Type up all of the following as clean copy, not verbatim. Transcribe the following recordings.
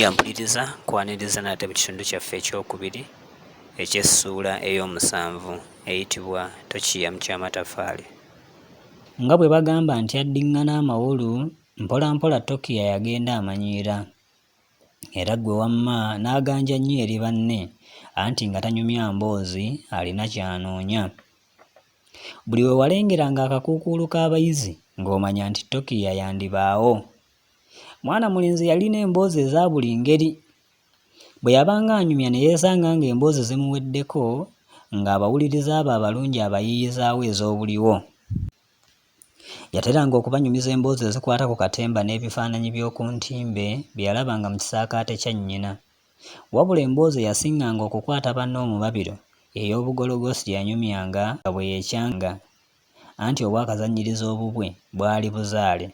Bulungi ampuliriza kwaniriza nate mu kitundu kyaffe ekyokubiri eky'essuula ey'omusanvu eyitibwa Tokiiya mukyamatafaali. Nga bwe bagamba nti addiŋŋana amawolu, mpola mpola Tokiiya yagenda amanyiira, era ggwe wamma n'aganja nnyo eri banne anti nga tanyumya mboozi alina ky'anoonya. Buli we walengeranga akakuukuulu k'abayizi ng'omanya nti Tokiiya yandibaawo. Mwana mulenzi yalina emboozi eza buli ngeri. Bwe yabanga anyumya ne yeesanga ng'emboozi zimuweddeko ng'abawuliriza abo abalungi abayiiyizaawo ez'obuliwo. Yateranga okubanyumiza emboozi ezikwata ku katemba n'ebifaananyi by'oku ntimbe bye yalabanga mu kisaakaate kya nnyina. Wabula emboozi eyasinganga okukwata banne omubabiro ey'obugologosi gye yanyumyanga nga bwe yeekyanga, anti obwakazannyiriza obubwe bwali buzaale.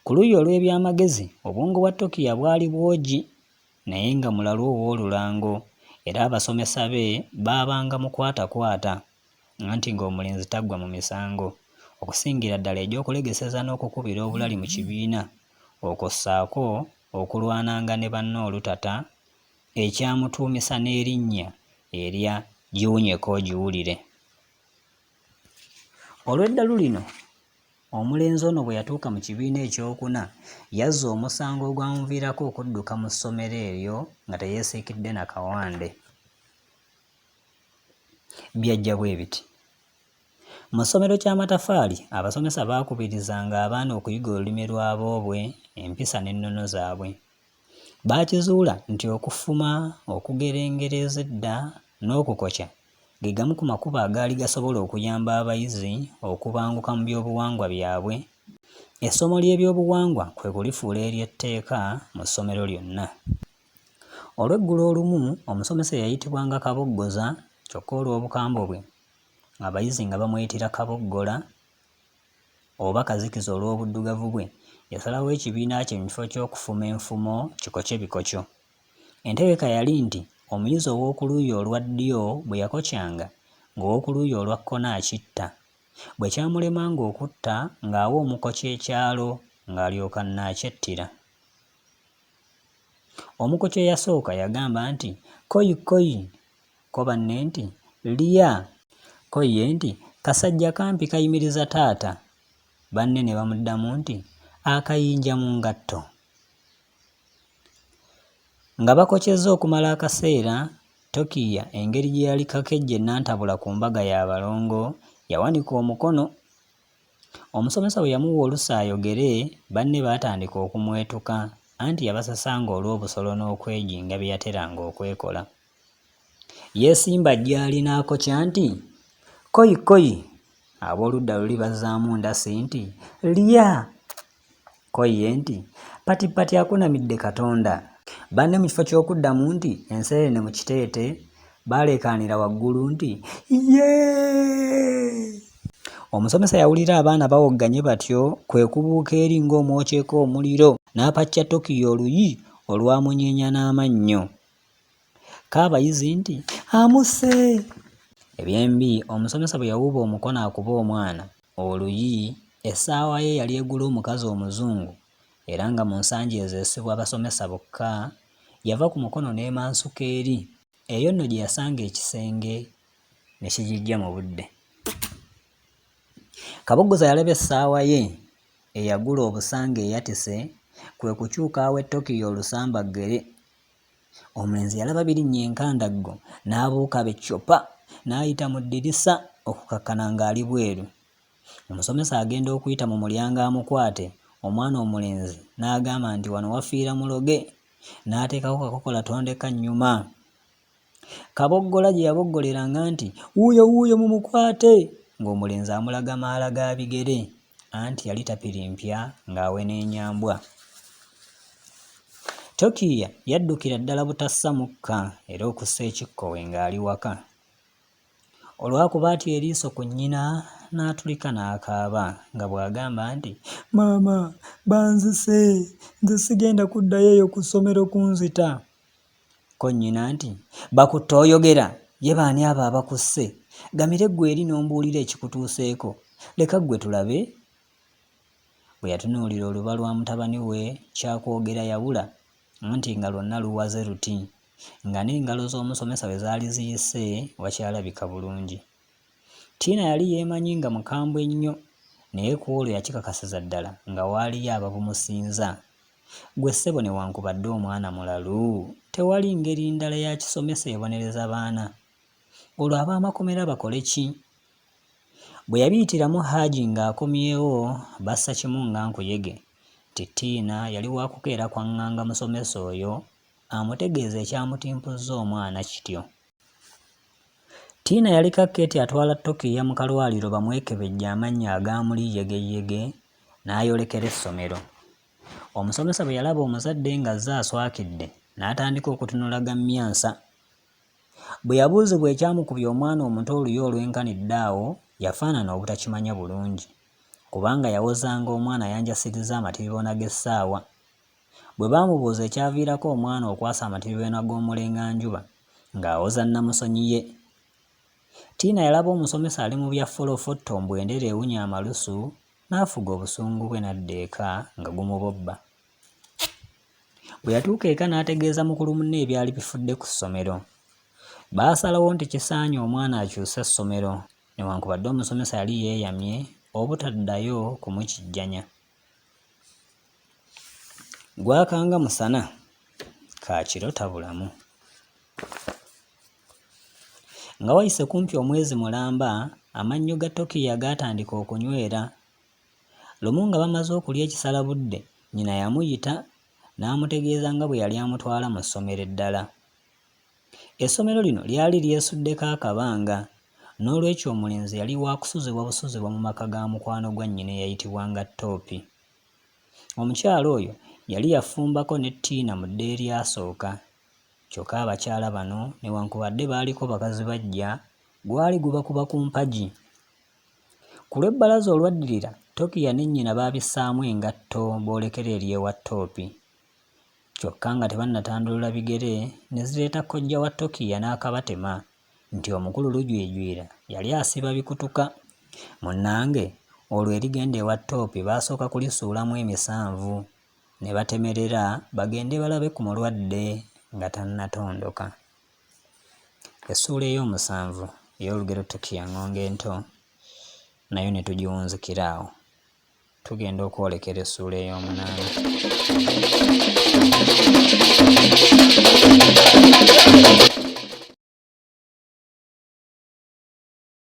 Ku luuyi olw'ebyamagezi obwongo bwa Tokiiya bwali bwogi, naye nga mulalu ow'olulango, era abasomesa be baabanga mukwatakwata, anti ng'omulenzi taggwa mu misango, okusingira ddala egy'okulegeseza n'okukubira obulali mu kibiina, okwo ssaako okulwananga ne banne olutata ekyamutuumisa n'erinnya erya giwunyeko giwulire. Olw'eddalu lino, omulenzi ono bwe yatuuka mu kibiina ekyokuna yazza omusango ogwamuviirako okudduka mu ssomero eryo nga teyeesiikidde na kawande. Byajja bwe biti. Mu ssomero ky'amatafaali abasomesa baakubirizanga abaana okuyiga olulimi lw'aboobwe, empisa n'ennono zaabwe. Baakizuula nti okufuma, okugerengereza edda n'okukokya ge gamu ku makubo agaali gasobola okuyamba abayizi okubanguka mu byobuwangwa byabwe. Essomo ly'ebyobuwangwa kwe kulifuula ery'etteeka mu ssomero lyonna. Olw'eggulo olumu omusomesa eyayitibwanga Kaboggoza, kyokka olw'obukambwe bwe abayizi nga bamuyitira Kaboggola oba Kazikiza olw'obuddugavu bwe, yasalawo ekibiina kye mu kifo ky'okufuma enfumo kikokye bikokyo. Entegeka yali nti omuyizi ow'oku luuyi olwa ddyo bwe yakokyanga ng'ow'oku luuyi olwa kkono akitta, bwe kyamulemanga okutta ng'awa omukokya ekyalo ng'alyoka nnaakyettira. Omukokya eyasooka yagamba nti koyi koyi, ko banne nti lya, koyi ye nti kasajja kampi kayimiriza taata, banne ne bamuddamu nti akayinja mu ngatto. Nga bakokyezza okumala akaseera, Tokiiya engeri gye yali kakejje nantabula ku mbaga y'abalongo yawanika omukono. Omusomesa bwe yamuwa olusa ayogere, banne baatandika okumwetuka, anti yabasasanga olw'obusolo n'okwejinga bye yateranga okwekola. Yeesimba gy'ali n'akokya nti koyi koyi, ab'oludda luli bazzaamu ndasi nti lya, koyi ye nti pati pati akunamidde Katonda. Banne mu kifo ky'okuddamu nti enseenene mu kiteete baalekaanira waggulu nti yee. Omusomesa yawulira abaana bawogganye batyo, kwe kubuuka eri ng'omwokyeko omuliro, n'apakya Tokiiya oluyi olwamunyeenya n'amannyo. K'abayizi nti amuse. Ebyembi omusomesa bwe yawuuba omukono akuba omwana oluyi, essaawa ye yali egula omukazi omuzungu, era nga mu nsangi ezo esibwa abasomesa bokka, yava ku mukono n'emansuka eri, eyo nno gye yasanga ekisenge ne kigijja mu budde. Kaboggoza yalaba essaawa ye eyagula obusanga eyatise, kwe kukyuka awe Tokiiya olusambaggere. Omulenzi yalaba birinnya enkandaggo n'abuuka beccopa n'ayita mu ddirisa okukakkana ng'ali bweru. Omusomesa agenda okuyita mu mulyango amukwate, omwana omulenzi n'agamba nti wano wafiira muloge, n'ateekako kakokola tondeka nnyuma. Kaboggola gye yaboggoleranga nti wuuyo wuuyo mumukwate, ng'omulenzi amulaga maala ga bigere, anti yali tapirimpya ng'awena ennyambwa. Tokiiya yaddukira ddala butassa mukka era okussa ekikkowe ng'ali waka. Olwakuba atya eriiso ku nnyina n'atulika n'akaaba nga bw'agamba nti maama banzise, nze sigenda kuddayo eyo ku ssomero kunzita. Ko nnyina nti bakutte oyogera, ye baani abo abakusse? Gamire ggwe eri n'ombuulira ekikutuuseeko, leka ggwe tulabe. bwe yatunuulira oluba lwa mutabani we kyakwogera yabula anti nga lwonna luwaze luti, nga n'engalo z'omusomesa bwe zaali ziyise wakyalabika bulungi. Tina yali yeemanyi nga mukambwe ennyo, naye ku olwo yakikakasiza ddala nga waaliyo ababumusinza. Gwe ssebo newankubadde omwana mulalu, tewali ngeri ndala ya kisomesa ebonereza baana. Olwo ab'amakomera bakole ki? Bwe yabiyitiramu Haji ng'akomyewo bassa kimu nga nkuyege nti Tina yali waakukeera kwaŋŋanga musomesa oyo amutegeeza ekyamutimpuzza omwana kityo. Tina yali kakkeeti atwala Tokiiya mu kalwaliro bamwekebejja amannya agaamuli yegeyege n'ayolekera essomero. Omusomesa bwe yalaba omuzadde ng'azze aswakidde n'atandika okutunulaga mmyansa. Bwe yabuuzibwa ekyamukubye omwana omuto oluyo olwenkanidde awo, yafaanana obutakimanya bulungi, kubanga yawozanga omwana yanjasiriza amatiribona g'essaawa. Bwe baamubuuza ekyaviirako omwana okwasa amatiribona g'omulenganjuba ng'awoza nnamusonyi ye, Tina yalaba omusomesa ali mu bya folofotto mbwendere ewunya amalusu n'afuga obusungu bwe n'adda eka nga gumubobba. Bwe yatuuka eka n'ategeeza mukulu munne ebyali bifudde ku ssomero. Baasalawo nti kisaanye omwana akyuse essomero, newankubadde omusomesa yali yeeyamye obutaddayo kumukijjanya. Gwakanga musana, kaakiro tabulamu. Nga wayise kumpi omwezi mulamba, amannyo ga Tokiiya gaatandika okunywera. Lumu nga bamaze okulya ekisalabudde, nnyina yamuyita n'amutegeeza nga bwe yali amutwala mu ssomero eddala. Essomero lino lyali lyesuddeko akabanga, n'olwekyo omulenzi yali waakusuzibwa busuzibwa mu maka ga mukwano gwa nnyina eyayitibwanga Toopi. Omukyala oyo yali yafumbako ne Tina mu dda eryasooka, kyokka abakyala bano newankubadde baaliko bakazi bajja, gwali gubakuba ku mpagi. Ku lw'ebbalaza olwaddirira, Tokiiya ne nnyina baabissaamu engatto boolekera eri ewa Toopi. Kyokka nga tebannatandulula bigere ne zireeta kkojja wa Tokiiya n'akabatema nti omukulu lujwijwira yali asiba bikutuka. Munnange olwo erigenda ewa Toopi baasooka kulisuulamu emisanvu ne batemerera bagende balabe ku mulwadde nga tannatondoka. Essuula ey'omusanvu ey'olugero Tokiiya ngonge ento nayo ne tugiwunzikira awo. Tugenda okwolekera essuula ey'omunaana.